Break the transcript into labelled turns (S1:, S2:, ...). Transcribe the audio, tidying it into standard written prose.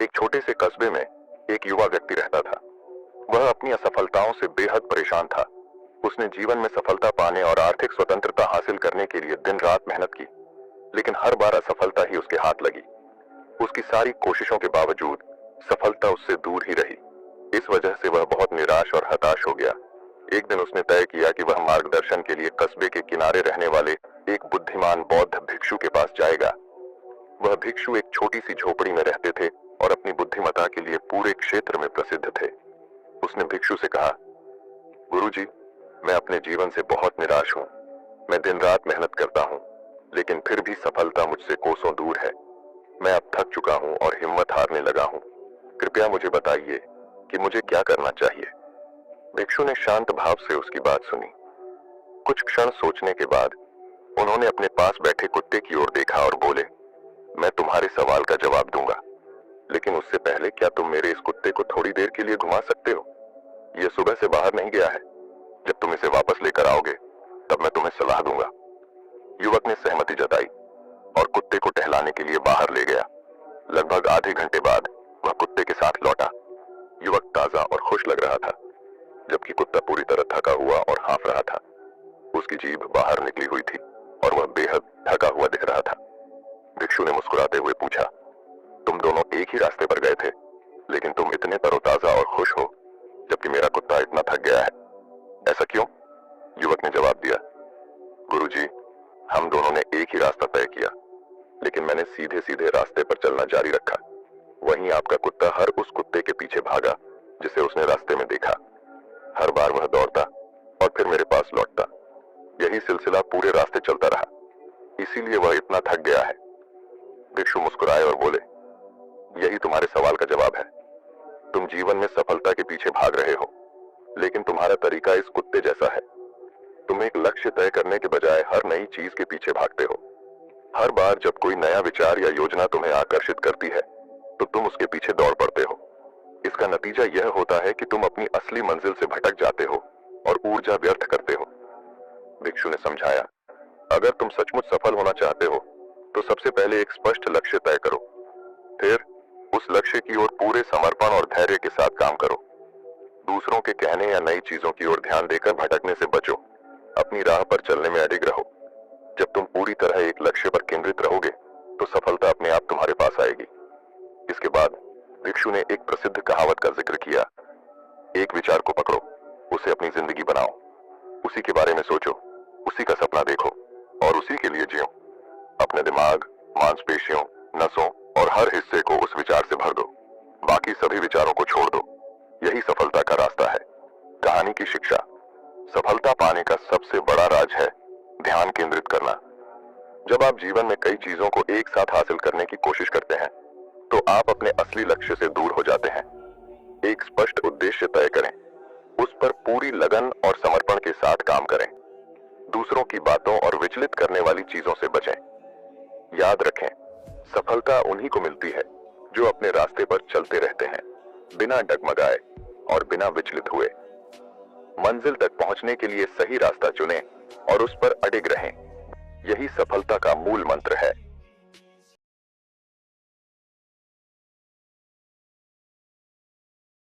S1: एक छोटे से कस्बे में एक युवा व्यक्ति रहता था। वह अपनी असफलताओं से बेहद परेशान था। उसने जीवन में सफलता पाने और आर्थिक स्वतंत्रता हासिल करने के लिए दिन रात मेहनत की, लेकिन हर बार असफलता ही उसके हाथ लगी। उसकी सारी कोशिशों के बावजूद सफलता उससे दूर ही रही। इस वजह से वह बहुत निराश और हताश हो गया। एक दिन उसने तय किया कि वह मार्गदर्शन के लिए कस्बे के किनारे रहने वाले एक बुद्धिमान बौद्ध भिक्षु के पास जाएगा। वह भिक्षु एक छोटी सी झोपड़ी में रहते थे और अपनी बुद्धिमत्ता के लिए पूरे क्षेत्र में प्रसिद्ध थे। उसने भिक्षु से कहा, गुरुजी, मैं अपने जीवन से बहुत निराश हूँ। मैं दिन रात मेहनत करता हूँ, लेकिन फिर भी सफलता मुझसे कोसों दूर है। मैं अब थक चुका हूँ और हिम्मत हारने लगा हूँ। कृपया मुझे बताइए कि मुझे क्या करना चाहिए। भिक्षु ने शांत भाव से उसकी बात सुनी। कुछ क्षण सोचने के बाद उन्होंने अपने पास बैठे कुत्ते की ओर देखा और बोले, मैं तुम्हारे सवाल का जवाब दूंगा, लेकिन उससे पहले क्या तुम मेरे इस कुत्ते को थोड़ी देर के लिए घुमा सकते हो? यह सुबह से बाहर नहीं गया है। जब तुम इसे वापस लेकर आओगे तब मैं तुम्हें सलाह दूंगा। युवक ने सहमति जताई और कुत्ते को टहलाने के लिए बाहर ले गया। लगभग आधे घंटे बाद वह कुत्ते के साथ लौटा। युवक ताजा और खुश लग रहा था, जबकि कुत्ता पूरी तरह थका हुआ और हाँफ रहा था। उसकी जीभ बाहर निकली हुई थी और वह बेहद थका हुआ दिख रहा था। भिक्षु ने मुस्कुराते हुए पूछा, तुम दोनों एक ही रास्ते पर गए थे, लेकिन तुम इतने तरोताजा और खुश हो, जबकि मेरा कुत्ता इतना थक गया है। ऐसा क्यों? युवक ने जवाब दिया, गुरुजी, हम दोनों ने एक ही रास्ता तय किया, लेकिन मैंने सीधे सीधे रास्ते पर चलना जारी रखा। वहीं आपका कुत्ता हर उस कुत्ते के पीछे भागा जिसे उसने रास्ते में देखा। हर बार वह दौड़ता और फिर मेरे पास लौटता। यही सिलसिला पूरे रास्ते चलता रहा, इसीलिए वह इतना थक गया है। भिक्षु मुस्कुराए और बोले, यही तुम्हारे सवाल का जवाब है। तुम जीवन में सफलता के पीछे भाग रहे हो, लेकिन तुम्हारा तरीका इस कुत्ते जैसा है। तुम एक लक्ष्य तय करने के बजाय हर नई चीज के पीछे भागते हो। हर बार जब कोई नया विचार या योजना तुम्हें आकर्षित करती है, तो तुम उसके पीछे दौड़ पड़ते हो। इसका नतीजा यह होता है कि तुम अपनी असली मंजिल से भटक जाते हो और ऊर्जा व्यर्थ करते हो। भिक्षु ने समझाया, अगर तुम सचमुच सफल होना चाहते हो, तो सबसे पहले एक स्पष्ट लक्ष्य तय करो। फिर उस लक्ष्य की ओर पूरे समर्पण और धैर्य के साथ काम करो। दूसरों के कहने या नई चीजों की ओर ध्यान देकर भटकने से बचो। अपनी राह पर चलने में अडिग रहो। जब तुम पूरी तरह एक लक्ष्य पर केंद्रित रहोगे, तो सफलता अपने आप तुम्हारे पास आएगी। इसके बाद भिक्षु ने एक प्रसिद्ध कहावत का जिक्र किया, एक विचार को पकड़ो, उसे अपनी जिंदगी बनाओ। उसी के बारे में सोचो, उसी का सपना देखो और उसी के लिए जियो। अपने दिमाग, मांसपेशियों, नसों और हर हिस्से को उस विचार से भर दो। बाकी सभी विचारों को छोड़ दो। यही सफलता का रास्ता है। कहानी की शिक्षा, सफलता पाने का सबसे बड़ा राज है ध्यान केंद्रित करना। जब आप जीवन में कई चीजों को एक साथ हासिल करने की कोशिश करते हैं, तो आप अपने असली लक्ष्य से दूर हो जाते हैं। एक स्पष्ट उद्देश्य तय करें, उस पर पूरी लगन और समर्पण के साथ काम करें। दूसरों की बातों और विचलित करने वाली चीजों से बचें। याद रखें, सफलता उन्हीं को मिलती है जो अपने रास्ते पर चलते रहते हैं, बिना डगमगाए और बिना विचलित हुए। मंजिल तक पहुंचने के लिए सही रास्ता चुनें और उस पर अडिग रहें। यही सफलता का मूल मंत्र है।